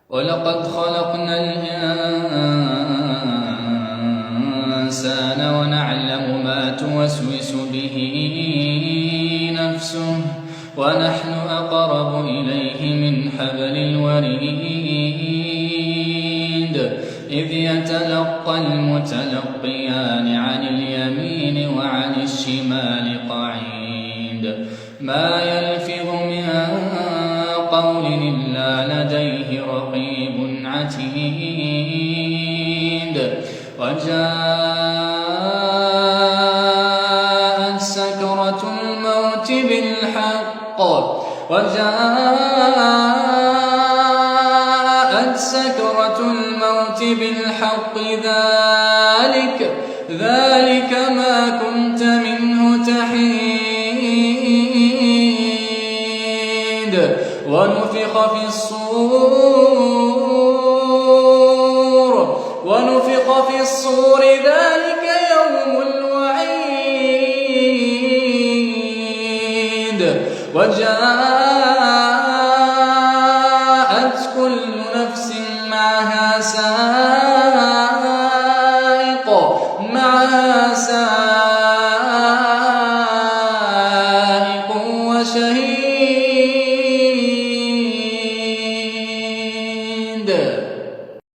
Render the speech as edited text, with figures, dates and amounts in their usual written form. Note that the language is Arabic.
ولقد خلقنا الإنسان ونعلم ما توسوس به نفسه ونحن أقرب إليه من حبل الوريد إذ يتلقى المتلقيان عن اليمين وعن الشمال قعيد ما يلفظ من قول إلا لديه رقيب عتيد وجاءت سكرة الموت بالحق ذلك ما كنت منه تحيد ونفخ في الصور ذلك يوم الوعيد وجاءت كل نفس معها سائق